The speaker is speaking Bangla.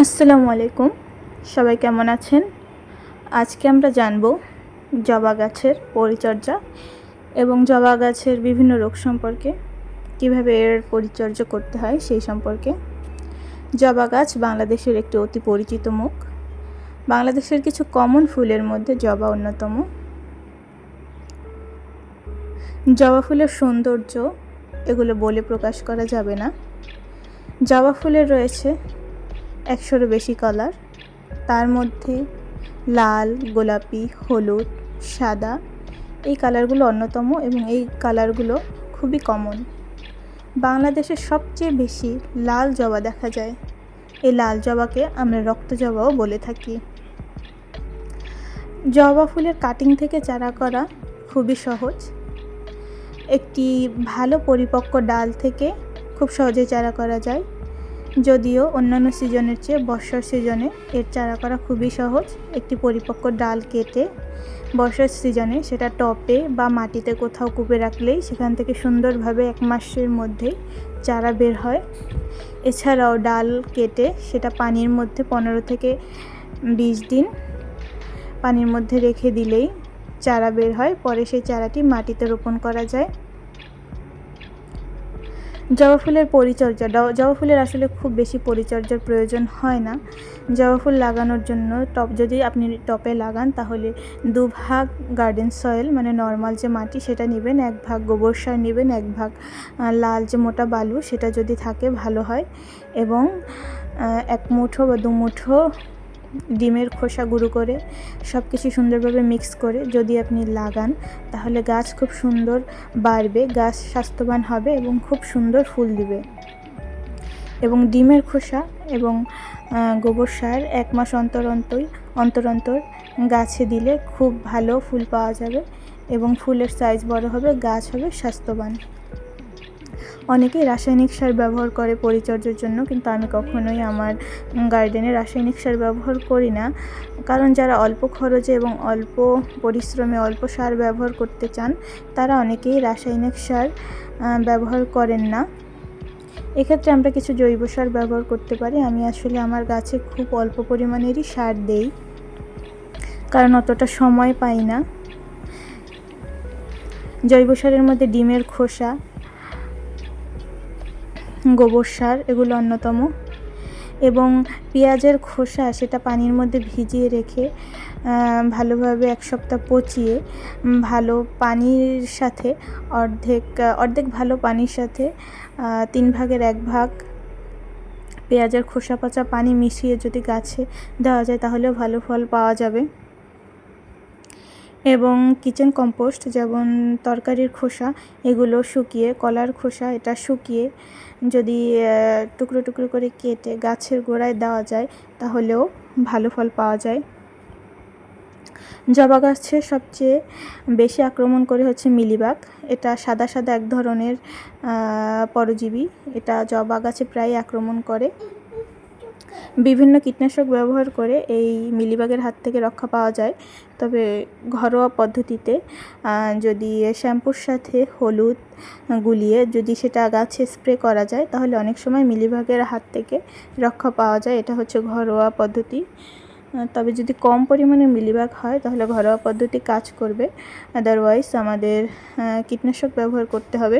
আসসালামু আলাইকুম। সবাই কেমন আছেন? আজকে আমরা জানব জবা গাছের পরিচর্যা এবং জবা গাছের বিভিন্ন রোগ সম্পর্কে, কিভাবে এর পরিচর্যা করতে হয় সেই সম্পর্কে। জবা গাছ বাংলাদেশের একটি অতি পরিচিত মুখ। বাংলাদেশের কিছু কমন ফুলের মধ্যে জবা অন্যতম। জবা ফুলের সৌন্দর্য এগুলো বলে প্রকাশ করা যাবে না। জবা ফুলের রয়েছে 100-এরও বেশি কালার। তার মধ্যে লাল, গোলাপি, হলুদ, সাদা এই কালারগুলো অন্যতম এবং এই কালারগুলো খুবই কমন। বাংলাদেশে সবচেয়ে বেশি লাল জবা দেখা যায়। এই লাল জবাকে আমরা রক্ত জবাও বলে থাকি। জবা ফুলের কাটিং থেকে চারা করা খুবই সহজ। একটি ভালো পরিপক্ক ডাল থেকে খুব সহজে চারা করা যায়। যদিও অন্যান্য সিজনের চেয়ে বর্ষার সিজনে এর চারা করা খুবই সহজ। একটি পরিপক্ক ডাল কেটে বর্ষার সিজনে সেটা টবে বা মাটিতে কোথাও কুপে রাখলেই সেখান থেকে সুন্দরভাবে 1 মাসের মধ্যেই চারা বের হয়। এছাড়াও ডাল কেটে সেটা পানির মধ্যে 15 থেকে 20 দিন পানির মধ্যে রেখে দিলেই চারা বের হয়। পরে সেই চারাটি মাটিতে রোপণ করা যায়। জবা ফুলের পরিচর্যা, জবা ফুলের আসলে খুব বেশি পরিচর্যার প্রয়োজন হয় না। জবা ফুল লাগানোর জন্য যদি আপনি টবে লাগান তাহলে 2 ভাগ গার্ডেন সয়েল মানে নর্মাল যে মাটি সেটা নেবেন, 1 ভাগ গোবর সার নেবেন, 1 ভাগ লাল যে মোটা বালু সেটা যদি থাকে ভালো হয়, এবং 1 মুঠো বা 2 মুঠো ডিমের খোসা গুঁড়ো করে সব কিছু সুন্দরভাবে মিক্স করে যদি আপনি লাগান তাহলে গাছ খুব সুন্দর বাড়বে, গাছ স্বাস্থ্যবান হবে এবং খুব সুন্দর ফুল দিবে। এবং ডিমের খোসা এবং গোবর সার 1 মাস অন্তর অন্তর গাছে দিলে খুব ভালো ফুল পাওয়া যাবে এবং ফুলের সাইজ বড় হবে, গাছ হবে স্বাস্থ্যবান। অনেকেই রাসায়নিক সার ব্যবহার করে পরিচর্যার জন্য, কিন্তু আমি কখনোই আমার গার্ডেনে রাসায়নিক সার ব্যবহার করি না। কারণ যারা অল্প খরচে এবং অল্প পরিশ্রমে অল্প সার ব্যবহার করতে চান তারা অনেকেই রাসায়নিক সার ব্যবহার করেন না। এক্ষেত্রে আমরা কিছু জৈব সার ব্যবহার করতে পারি। আমি আসলে আমার গাছে খুব অল্প পরিমাণেরই সার দেই, কারণ অতটা সময় পাই না। জৈব সারের মধ্যে ডিমের খোসা, গোবর সার এগুলো অন্যতম, এবং পেঁয়াজের খোসা সেটা পানির মধ্যে ভিজিয়ে রেখে ভালোভাবে 1 সপ্তাহ পচিয়ে ভালো পানির সাথে অর্ধেক ভালো পানির সাথে 3 ভাগের 1 ভাগ পেঁয়াজের খোসা পচা পানি মিশিয়ে যদি গাছে দেওয়া যায় তাহলেও ভালো ফল পাওয়া যাবে। এবং কিচেন কম্পোস্ট যেমন তরকারির খোসা এগুলো শুকিয়ে, কলার খোসা এটা শুকিয়ে যদি টুকরো টুকরো করে কেটে গাছের গোড়ায় দেওয়া যায় তাহলেও ভালো ফল পাওয়া যায়। জবা গাছে সবচেয়ে বেশি আক্রমণ করে হচ্ছে মিলিবাগ। এটা সাদা সাদা এক ধরনের পরজীবী। এটা জবা গাছে প্রায় আক্রমণ করে। বিভিন্ন কীটনাশক ব্যবহার করে এই মিলিবাগের হাত থেকে রক্ষা পাওয়া যায়। তবে ঘরোয়া পদ্ধতিতে যদি শ্যাম্পুর সাথে হলুদ গুলিয়ে যদি সেটা গাছে স্প্রে করা যায় তাহলে অনেক সময় মিলিবাগের হাত থেকে রক্ষা পাওয়া যায়। এটা হচ্ছে ঘরোয়া পদ্ধতি। তবে যদি কম পরিমাণে মিলিবাগ হয় তাহলে ঘরোয়া পদ্ধতি কাজ করবে, আদারওয়াইজ আমাদের কীটনাশক ব্যবহার করতে হবে।